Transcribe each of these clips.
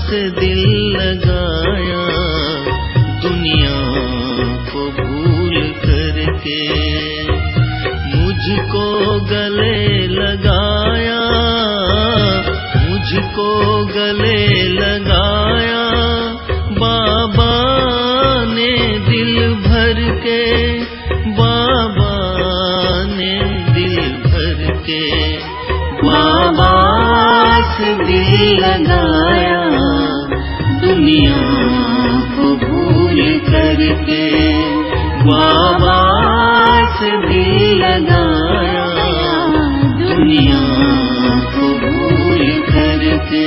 से दिल लगाया, दुनिया को भूल करके मुझको गले लगाया, मुझको गले लगाया। बाबा ने दिल भर के, बाबा ने दिल भर के, बाबा से दिल लगाया, दुनिया को भूल करके। बाबा से दिल लगाया, दुनिया को भूल करके।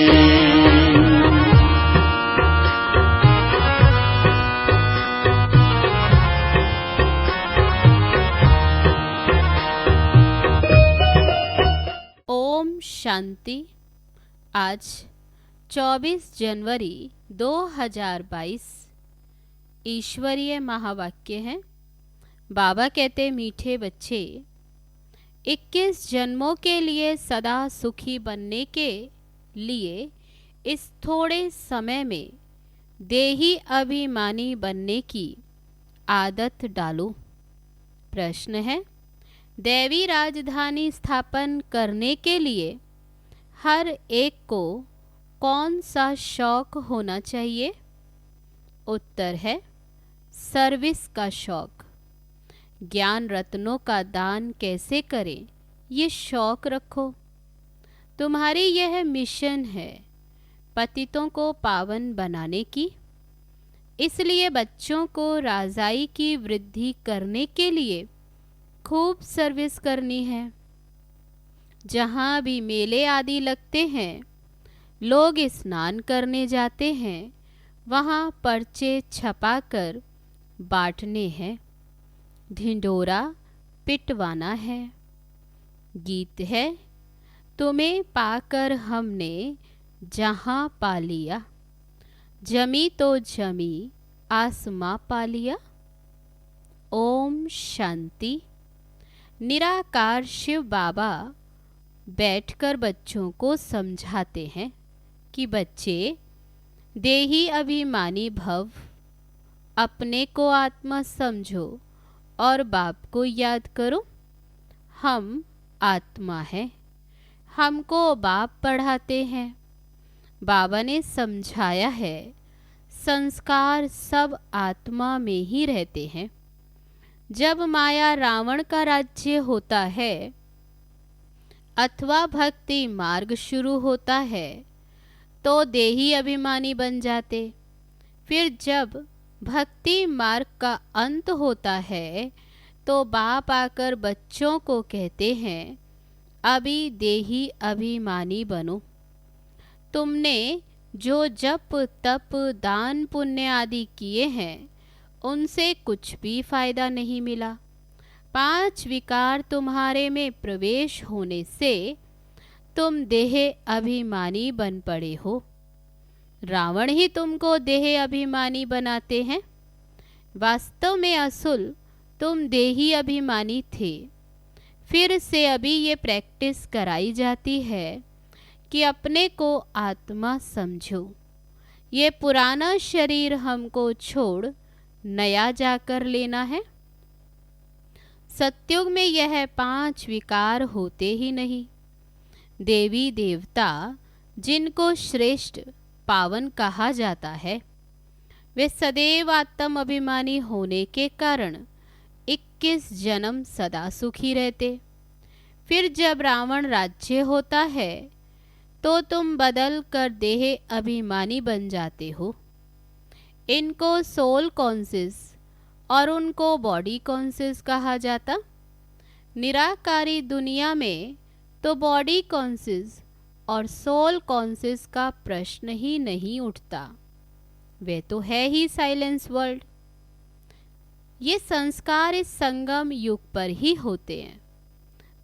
शांति। आज 24 जनवरी 2022 ईश्वरीय महावाक्य है। बाबा कहते, मीठे बच्चे, 21 जन्मों के लिए सदा सुखी बनने के लिए इस थोड़े समय में देही अभिमानी बनने की आदत डालो। प्रश्न है, दैवी राजधानी स्थापन करने के लिए हर एक को कौन सा शौक होना चाहिए? उत्तर है सर्विस का शौक। ज्ञान रत्नों का दान कैसे करें, ये शौक रखो। तुम्हारी यह मिशन है पतितों को पावन बनाने की। इसलिए बच्चों को राजाई की वृद्धि करने के लिए खूब सर्विस करनी है। जहाँ भी मेले आदि लगते हैं, लोग स्नान करने जाते हैं, वहाँ पर्चे छपाकर बांटने हैं, ढिंढोरा पिटवाना है। गीत है, तुम्हें पाकर हमने जहाँ पा लिया, जमी तो जमी आसमां पा लिया। ओम शांति। निराकार शिव बाबा बैठकर बच्चों को समझाते हैं कि बच्चे, देही अभिमानी भव, अपने को आत्मा समझो और बाप को याद करो। हम आत्मा हैं, हमको बाप पढ़ाते हैं। बाबा ने समझाया है, संस्कार सब आत्मा में ही रहते हैं। जब माया रावण का राज्य होता है अथवा भक्ति मार्ग शुरू होता है तो देही अभिमानी बन जाते। फिर जब भक्ति मार्ग का अंत होता है तो बाप आकर बच्चों को कहते हैं, अभी देही अभिमानी बनो। तुमने जो जप तप दान पुण्य आदि किए हैं उनसे कुछ भी फायदा नहीं मिला। 5 विकार तुम्हारे में प्रवेश होने से तुम देह अभिमानी बन पड़े हो। रावण ही तुमको देह अभिमानी बनाते हैं। वास्तव में असुल तुम देही अभिमानी थे। फिर से अभी ये प्रैक्टिस कराई जाती है कि अपने को आत्मा समझो। ये पुराना शरीर हमको छोड़ नया जाकर लेना है। सत्युग में यह 5 विकार होते ही नहीं। देवी देवता जिनको श्रेष्ठ पावन कहा जाता है, वे सदैव आत्म अभिमानी होने के कारण 21 जन्म सदा सुखी रहते। फिर जब रावण राज्य होता है तो तुम बदल कर देह अभिमानी बन जाते हो। इनको सोल कॉन्सियस और उनको बॉडी कॉन्सियस कहा जाता। निराकारी दुनिया में तो बॉडी कॉन्सियस और सोल कॉन्सियस का प्रश्न ही नहीं उठता। वे तो है ही साइलेंस वर्ल्ड। ये संस्कार इस संगम युग पर ही होते हैं।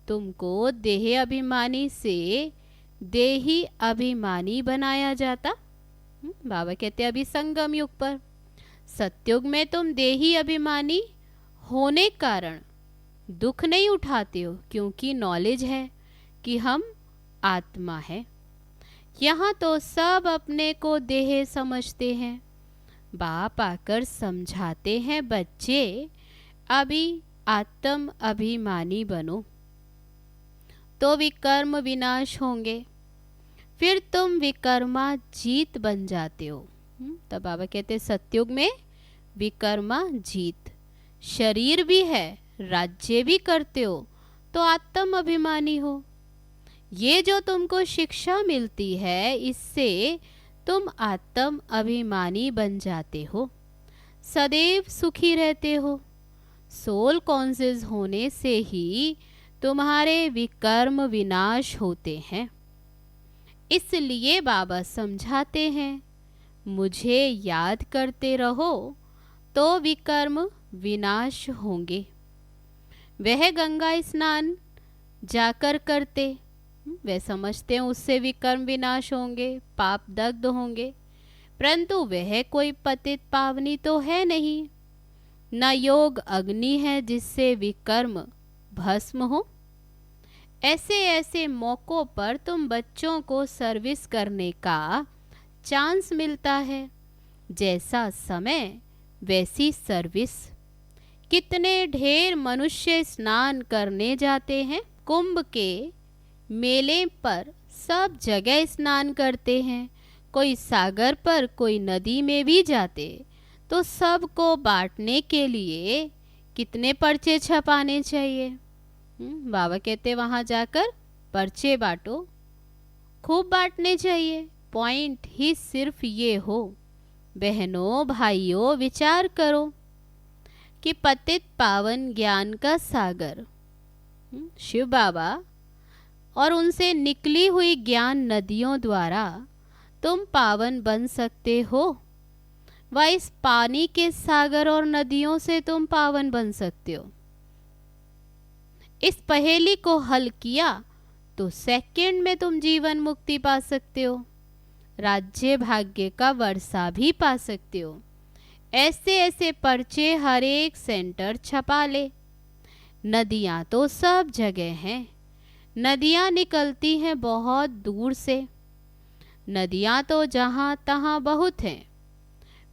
तुमको देह अभिमानी से देही अभिमानी बनाया जाता। बाबा कहते अभी संगम युग पर। सत्युग में तुम देही अभिमानी होने कारण दुख नहीं उठाते हो, क्योंकि नॉलेज है कि हम आत्मा है। यहाँ तो सब अपने को देह समझते हैं। बाप आकर समझाते हैं, बच्चे अभी आत्म अभिमानी बनो तो विकर्म विनाश होंगे, फिर तुम विकर्मा जीत बन जाते हो। तब बाबा कहते सतयुग में विकर्मा जीत, शरीर भी है, राज्य भी करते हो तो आत्म अभिमानी हो। ये जो तुमको शिक्षा मिलती है, इससे तुम आत्म अभिमानी बन जाते हो, सदैव सुखी रहते हो। सोल कॉन्शियस होने से ही तुम्हारे विकर्म विनाश होते हैं। इसलिए बाबा समझाते हैं, मुझे याद करते रहो तो विकर्म विनाश होंगे। वह गंगा स्नान जाकर करते, वे समझते हैं उससे विकर्म विनाश होंगे, पाप दग्ध होंगे, परंतु वह कोई पतित पावनी तो है नहीं, न योग अग्नि है जिससे विकर्म भस्म हो। ऐसे ऐसे मौक़ों पर तुम बच्चों को सर्विस करने का चांस मिलता है। जैसा समय वैसी सर्विस। कितने ढेर मनुष्य स्नान करने जाते हैं। कुंभ के मेले पर सब जगह स्नान करते हैं, कोई सागर पर, कोई नदी में भी जाते, तो सबको बांटने के लिए कितने पर्चे छपाने चाहिए। बाबा कहते वहाँ जाकर पर्चे बांटो, खूब बांटने चाहिए। पॉइंट ही सिर्फ ये हो, बहनों भाइयों विचार करो कि पतित पावन ज्ञान का सागर शिव बाबा और उनसे निकली हुई ज्ञान नदियों द्वारा तुम पावन बन सकते हो, व इस पानी के सागर और नदियों से तुम पावन बन सकते हो। इस पहेली को हल किया तो सेकंड में तुम जीवन मुक्ति पा सकते हो, राज्य भाग्य का वर्षा भी पा सकते हो। ऐसे ऐसे पर्चे हर एक सेंटर छपा ले। नदियाँ तो सब जगह हैं, नदियाँ निकलती हैं बहुत दूर से, नदियाँ तो जहाँ तहाँ बहुत हैं।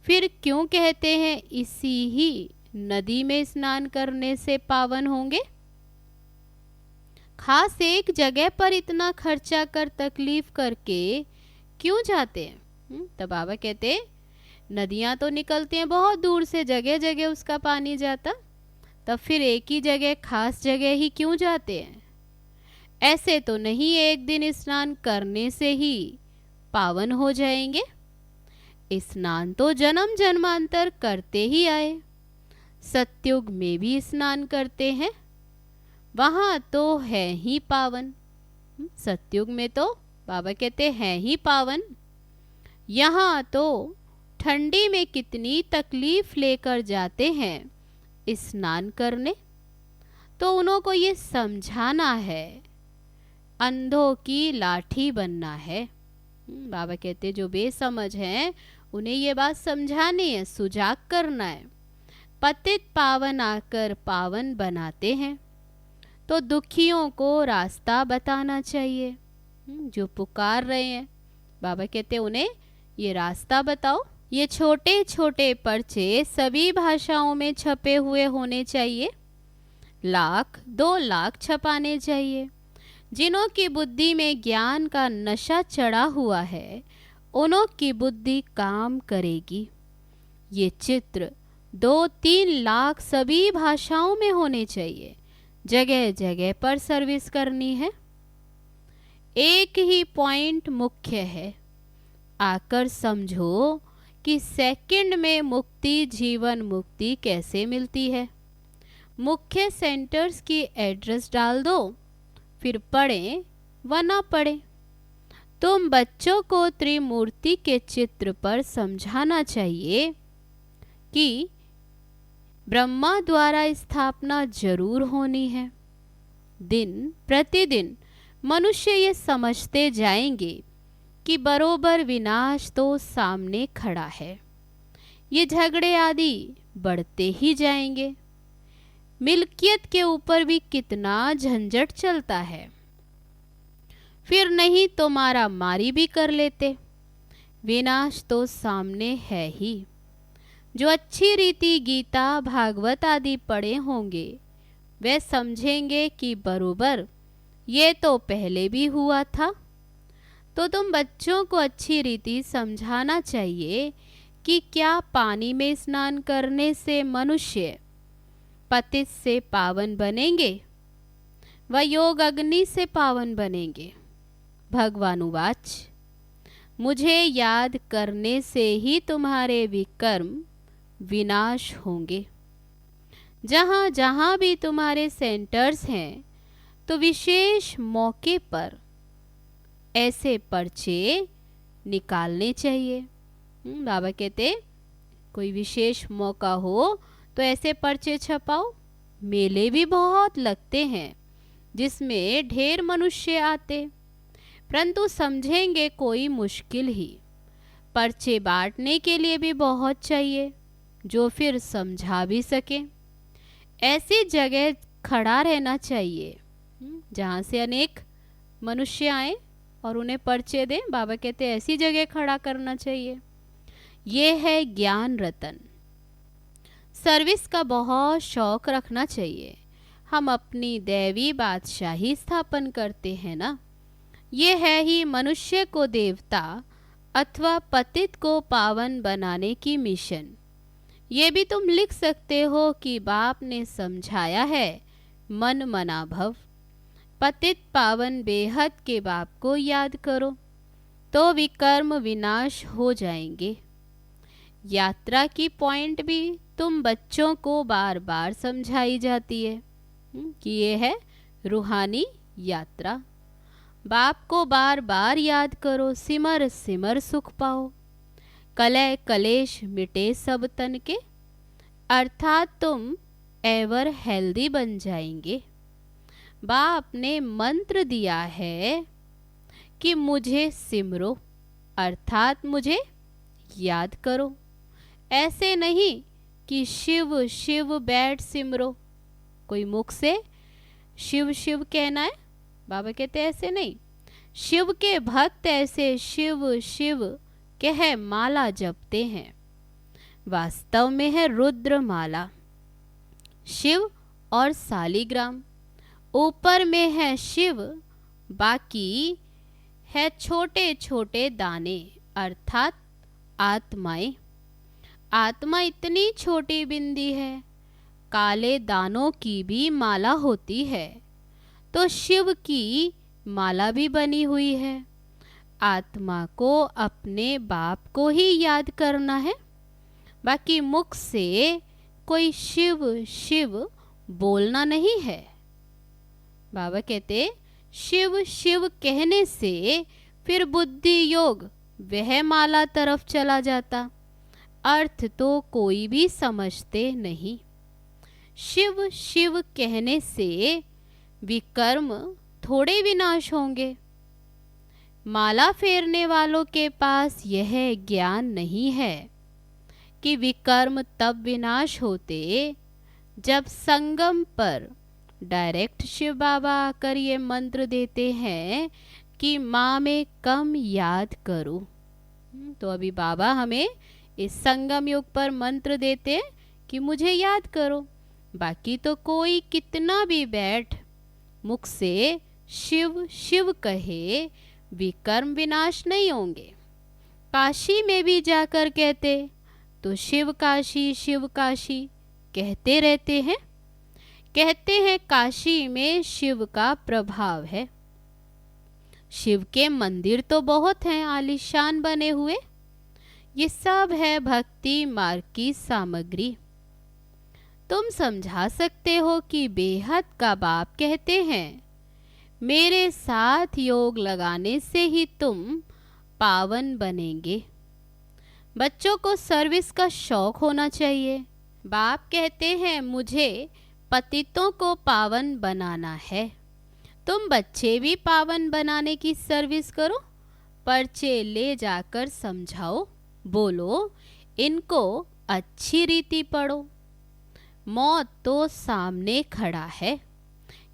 फिर क्यों कहते हैं इसी ही नदी में स्नान करने से पावन होंगे। खास एक जगह पर इतना खर्चा कर तकलीफ करके क्यों जाते हैं। तब बाबा कहते नदियाँ तो निकलती हैं बहुत दूर से, जगह जगह उसका पानी जाता, तब फिर एक ही जगह खास जगह ही क्यों जाते हैं। ऐसे तो नहीं एक दिन स्नान करने से ही पावन हो जाएंगे। स्नान तो जन्म जन्मांतर करते ही आए। सतयुग में भी स्नान करते हैं, वहाँ तो है ही पावन। सतयुग में तो बाबा कहते हैं ही पावन। यहाँ तो ठंडी में कितनी तकलीफ लेकर जाते हैं स्नान करने, तो उन्हों को ये समझाना है, अंधों की लाठी बनना है। बाबा कहते जो बेसमझ हैं उन्हें ये बात समझानी है, सुजाग करना है। पतित पावन आकर पावन बनाते हैं, तो दुखियों को रास्ता बताना चाहिए। जो पुकार रहे हैं बाबा कहते उन्हें ये रास्ता बताओ। ये छोटे छोटे पर्चे सभी भाषाओं में छपे हुए होने चाहिए, 1,00,000 2,00,000 छपाने चाहिए। जिन्हों की बुद्धि में ज्ञान का नशा चढ़ा हुआ है उन्हों की बुद्धि काम करेगी। ये चित्र 2-3 लाख सभी भाषाओं में होने चाहिए, जगह जगह पर सर्विस करनी है। एक ही पॉइंट मुख्य है, आकर समझो कि सेकंड में मुक्ति, जीवन मुक्ति कैसे मिलती है। मुख्य सेंटर्स की एड्रेस डाल दो, फिर पढ़ें व ना पढ़ें। तुम बच्चों को त्रिमूर्ति के चित्र पर समझाना चाहिए कि ब्रह्मा द्वारा स्थापना जरूर होनी है। दिन प्रतिदिन मनुष्य ये समझते जाएंगे कि बरोबर विनाश तो सामने खड़ा है। ये झगड़े आदि बढ़ते ही जाएंगे। मिल्कियत के ऊपर भी कितना झंझट चलता है। फिर नहीं तो मारा मारी भी कर लेते। विनाश तो सामने है ही। जो अच्छी रीति गीता भागवत आदि पढ़े होंगे वे समझेंगे कि बरोबर ये तो पहले भी हुआ था। तो तुम बच्चों को अच्छी रीति समझाना चाहिए कि क्या पानी में स्नान करने से मनुष्य पतित से पावन बनेंगे व योग अग्नि से पावन बनेंगे। भगवानुवाच मुझे याद करने से ही तुम्हारे विकर्म विनाश होंगे। जहाँ जहाँ भी तुम्हारे सेंटर्स हैं तो विशेष मौके पर ऐसे पर्चे निकालने चाहिए। बाबा कहते कोई विशेष मौका हो तो ऐसे पर्चे छपाओ। मेले भी बहुत लगते हैं जिसमें ढेर मनुष्य आते, परंतु समझेंगे कोई मुश्किल ही। पर्चे बांटने के लिए भी बहुत चाहिए जो फिर समझा भी सके। ऐसी जगह खड़ा रहना चाहिए जहाँ से अनेक मनुष्य आए और उन्हें पर्चे दें। बाबा कहते हैं ऐसी जगह खड़ा करना चाहिए। ये है ज्ञान रतन। सर्विस का बहुत शौक रखना चाहिए। हम अपनी दैवी बादशाही स्थापन करते हैं ना। ये है ही मनुष्य को देवता अथवा पतित को पावन बनाने की मिशन। ये भी तुम लिख सकते हो कि बाप ने समझाया है मन मना भव। पतित पावन बेहद के बाप को याद करो तो विकर्म विनाश हो जाएंगे। यात्रा की पॉइंट भी तुम बच्चों को बार बार समझाई जाती है कि ये है रूहानी यात्रा। बाप को बार बार याद करो, सिमर सिमर सुख पाओ। कलय कलेश मिटे सब तन के, अर्थात तुम एवर हेल्दी बन जाएंगे। बाप ने मंत्र दिया है कि मुझे सिमरो, अर्थात मुझे याद करो। ऐसे नहीं कि शिव शिव बैठ सिमरो, कोई मुख से शिव शिव कहना है। बाबा कहते ऐसे नहीं। शिव के भक्त ऐसे शिव शिव कह माला जपते हैं। वास्तव में है रुद्र माला। शिव और सालीग्राम, ऊपर में है शिव, बाकी है छोटे छोटे दाने अर्थात आत्माएं। आत्मा इतनी छोटी बिंदी है, काले दानों की भी माला होती है। तो शिव की माला भी बनी हुई है। आत्मा को अपने बाप को ही याद करना है। बाकी मुख से कोई शिव शिव बोलना नहीं है। बाबा कहते शिव शिव कहने से फिर बुद्धि योग वह माला तरफ चला जाता। अर्थ तो कोई भी समझते नहीं। शिव शिव कहने से विकर्म थोड़े विनाश होंगे। माला फेरने वालों के पास यह ज्ञान नहीं है कि विकर्म तब विनाश होते जब संगम पर डायरेक्ट शिव बाबा आकर ये मंत्र देते हैं कि माँ में कम याद करो। तो अभी बाबा हमें इस संगम युग पर मंत्र देते हैं कि मुझे याद करो। बाकी तो कोई कितना भी बैठ मुख से शिव शिव कहे, विकर्म विनाश नहीं होंगे। काशी में भी जाकर कहते तो शिव काशी कहते रहते हैं। कहते हैं काशी में शिव का प्रभाव है। शिव के मंदिर तो बहुत हैं आलीशान बने हुए। ये सब है भक्ति मार्ग की सामग्री। तुम समझा सकते हो कि बेहद का बाप कहते हैं मेरे साथ योग लगाने से ही तुम पावन बनेंगे। बच्चों को सर्विस का शौक होना चाहिए। बाप कहते हैं मुझे पतितों को पावन बनाना है। तुम बच्चे भी पावन बनाने की सर्विस करो। पर्चे ले जाकर समझाओ, बोलो इनको अच्छी रीति पढ़ो। मौत तो सामने खड़ा है,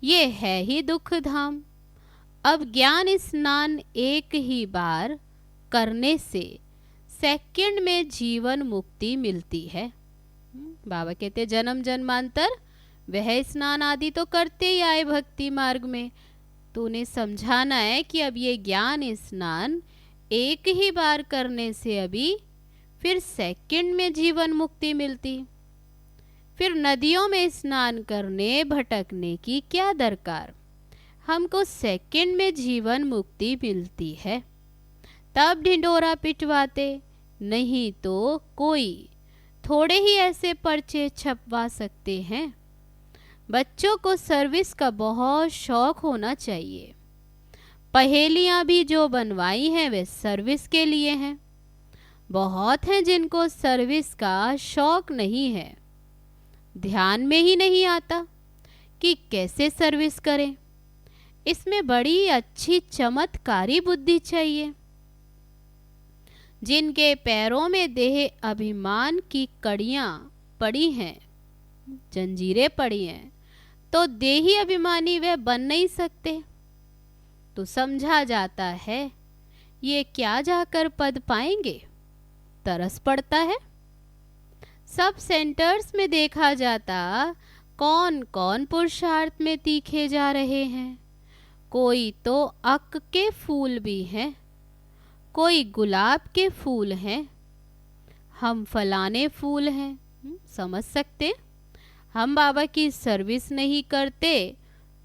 ये है ही दुख धाम। अब ज्ञान स्नान एक ही बार करने से सेकंड में जीवन मुक्ति मिलती है। बाबा कहते जन्म जन्मांतर वह स्नान आदि तो करते ही आए भक्ति मार्ग में, तो उन्हें समझाना है कि अब ये ज्ञान स्नान एक ही बार करने से अभी फिर सेकंड में जीवन मुक्ति मिलती, फिर नदियों में स्नान करने भटकने की क्या दरकार, हमको सेकंड में जीवन मुक्ति मिलती है। तब ढिंडोरा पिटवाते, नहीं तो कोई थोड़े ही ऐसे पर्चे छपवा सकते हैं। बच्चों को सर्विस का बहुत शौक होना चाहिए। पहेलियां भी जो बनवाई हैं वे सर्विस के लिए हैं। बहुत हैं जिनको सर्विस का शौक नहीं है, ध्यान में ही नहीं आता कि कैसे सर्विस करें। इसमें बड़ी अच्छी चमत्कारी बुद्धि चाहिए। जिनके पैरों में देह अभिमान की कड़ियां पड़ी हैं, जंजीरें पड़ी हैं, तो देही अभिमानी वे बन नहीं सकते। तो समझा जाता है ये क्या जाकर पद पाएंगे, तरस पड़ता है। सब सेंटर्स में देखा जाता कौन कौन पुरुषार्थ में तीखे जा रहे हैं। कोई तो अक के फूल भी हैं, कोई गुलाब के फूल हैं, हम फलाने फूल हैं। समझ सकते, हम बाबा की सर्विस नहीं करते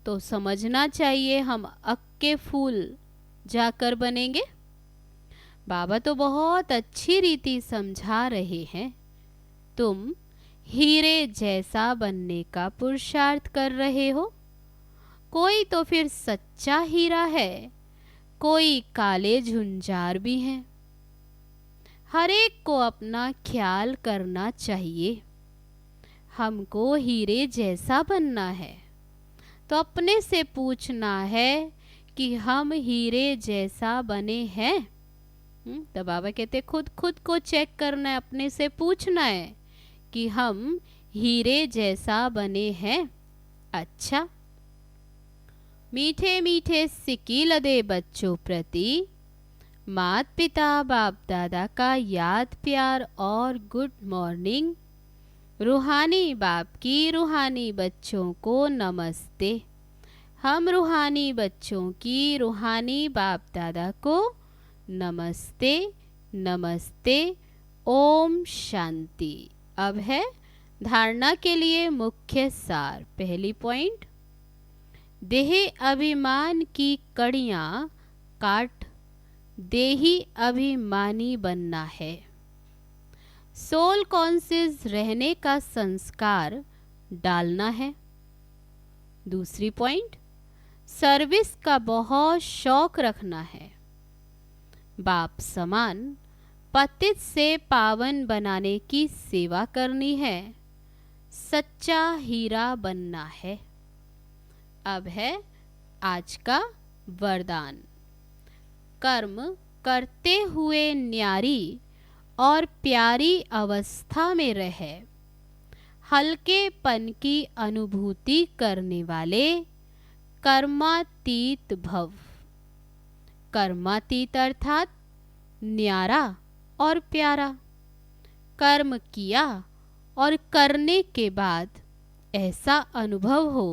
तो समझना चाहिए हम अक के फूल जाकर बनेंगे। बाबा तो बहुत अच्छी रीति समझा रहे हैं, तुम हीरे जैसा बनने का पुरुषार्थ कर रहे हो। कोई तो फिर सच्चा हीरा है, कोई काले झुंझार भी हैं। हर एक को अपना ख्याल करना चाहिए। हमको हीरे जैसा बनना है तो अपने से पूछना है कि हम हीरे जैसा बने हैं। तो बाबा कहते खुद को चेक करना है, अपने से पूछना है कि हम हीरे जैसा बने हैं। अच्छा, मीठे मीठे सिक्की लदे बच्चों प्रति माता पिता बाप दादा का याद प्यार और गुड मॉर्निंग। रूहानी बाप की रूहानी बच्चों को नमस्ते। हम रूहानी बच्चों की रूहानी बाप दादा को नमस्ते नमस्ते। ओम शांति। अब है धारणा के लिए मुख्य सार। पहली पॉइंट, देह अभिमान की कड़ियां काट देही अभिमानी बनना है। सोल कॉन्शियस रहने का संस्कार डालना है। दूसरी पॉइंट, सर्विस का बहुत शौक रखना है। बाप समान पतित से पावन बनाने की सेवा करनी है। सच्चा हीरा बनना है। अब है आज का वरदान। कर्म करते हुए न्यारी और प्यारी अवस्था में रहे, हल्केपन की अनुभूति करने वाले कर्मातीत भव। कर्मातीत अर्थात न्यारा और प्यारा। कर्म किया और करने के बाद ऐसा अनुभव हो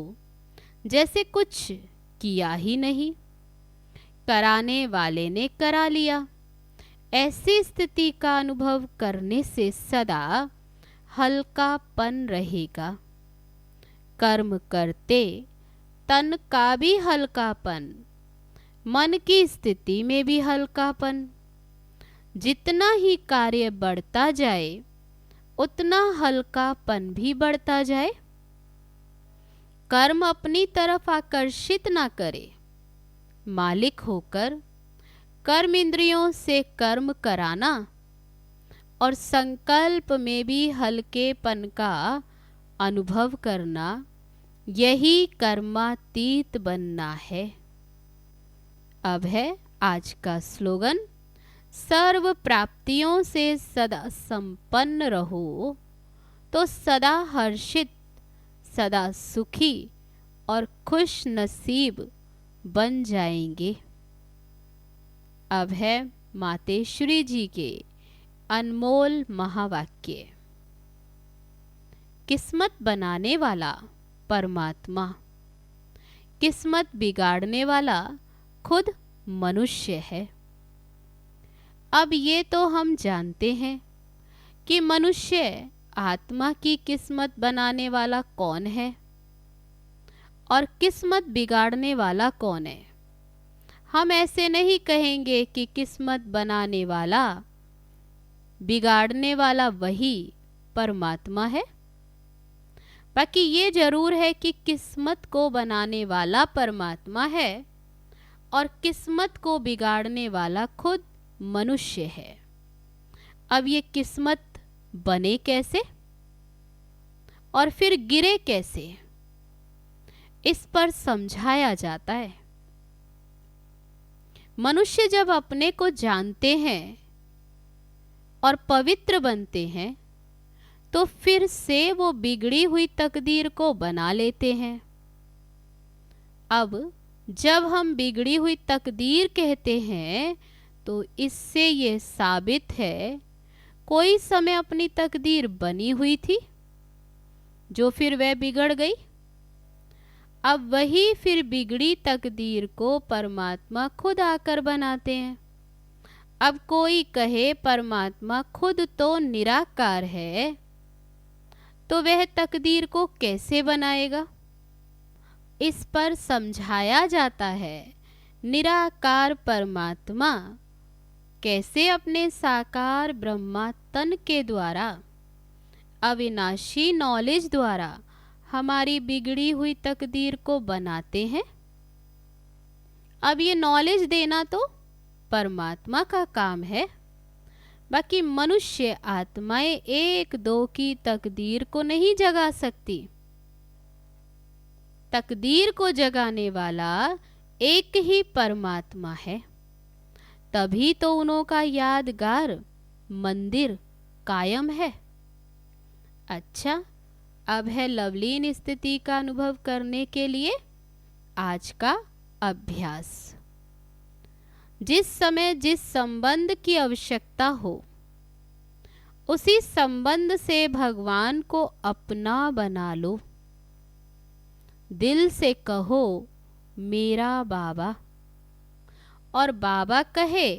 जैसे कुछ किया ही नहीं, कराने वाले ने करा लिया। ऐसी स्थिति का अनुभव करने से सदा हल्कापन रहेगा। कर्म करते तन का भी हल्कापन, मन की स्थिति में भी हल्कापन। जितना ही कार्य बढ़ता जाए उतना हल्कापन भी बढ़ता जाए। कर्म अपनी तरफ आकर्षित ना करे। मालिक होकर कर्म इंद्रियों से कर्म कराना और संकल्प में भी हल्केपन का अनुभव करना, यही कर्मातीत बनना है। अब है आज का स्लोगन। सर्व प्राप्तियों से सदा संपन्न रहो तो सदा हर्षित, सदा सुखी और खुश नसीब बन जाएंगे। अब है मातेश्वरी जी के अनमोल महावाक्य। किस्मत बनाने वाला परमात्मा, किस्मत बिगाड़ने वाला खुद मनुष्य है। अब ये तो हम जानते हैं कि मनुष्य आत्मा की किस्मत बनाने वाला कौन है और किस्मत बिगाड़ने वाला कौन है। हम ऐसे नहीं कहेंगे कि किस्मत बनाने वाला, बिगाड़ने वाला वही परमात्मा है। बाकी ये जरूर है कि किस्मत को बनाने वाला परमात्मा है और किस्मत को बिगाड़ने वाला खुद मनुष्य है। अब ये किस्मत बने कैसे और फिर गिरे कैसे, इस पर समझाया जाता है। मनुष्य जब अपने को जानते हैं और पवित्र बनते हैं तो फिर से वो बिगड़ी हुई तकदीर को बना लेते हैं। अब जब हम बिगड़ी हुई तकदीर कहते हैं तो इससे ये साबित है कोई समय अपनी तकदीर बनी हुई थी जो फिर वह बिगड़ गई। अब वही फिर बिगड़ी तकदीर को परमात्मा खुद आकर बनाते हैं। अब कोई कहे परमात्मा खुद तो निराकार है, तो वह तकदीर को कैसे बनाएगा। इस पर समझाया जाता है निराकार परमात्मा कैसे अपने साकार ब्रह्मा तन के द्वारा, अविनाशी नॉलेज द्वारा हमारी बिगड़ी हुई तकदीर को बनाते हैं। अब ये नॉलेज देना तो परमात्मा का काम है। बाकी मनुष्य आत्माएं एक दो की तकदीर को नहीं जगा सकती। तकदीर को जगाने वाला एक ही परमात्मा है। तभी तो उन्हों का यादगार मंदिर कायम है। अच्छा, अब है लवलीन स्थिति का अनुभव करने के लिए आज का अभ्यास। जिस समय जिस संबंध की आवश्यकता हो उसी संबंध से भगवान को अपना बना लो। दिल से कहो मेरा बाबा और बाबा कहे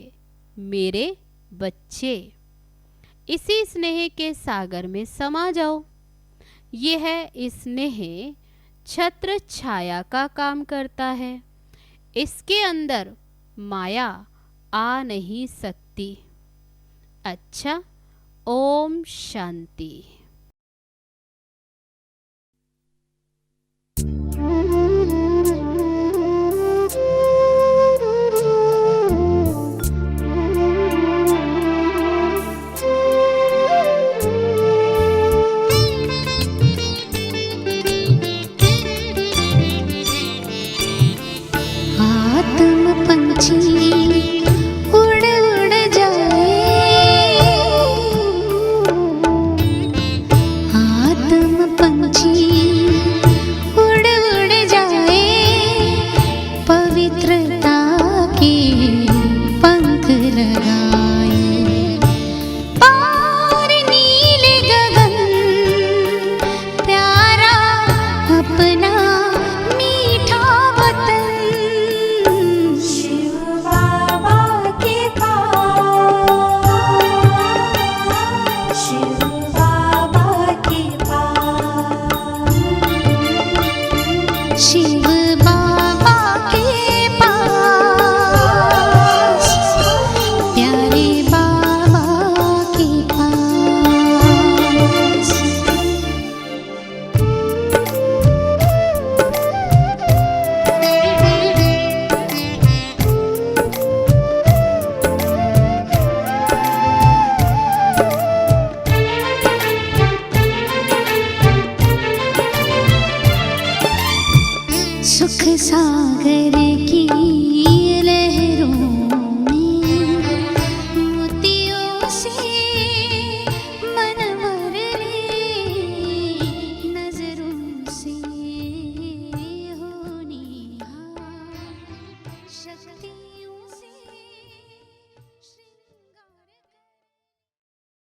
मेरे बच्चे। इसी स्नेह के सागर में समा जाओ। यह स्नेह छत्र छाया का काम करता है। इसके अंदर माया आ नहीं सकती। अच्छा, ओम शांति।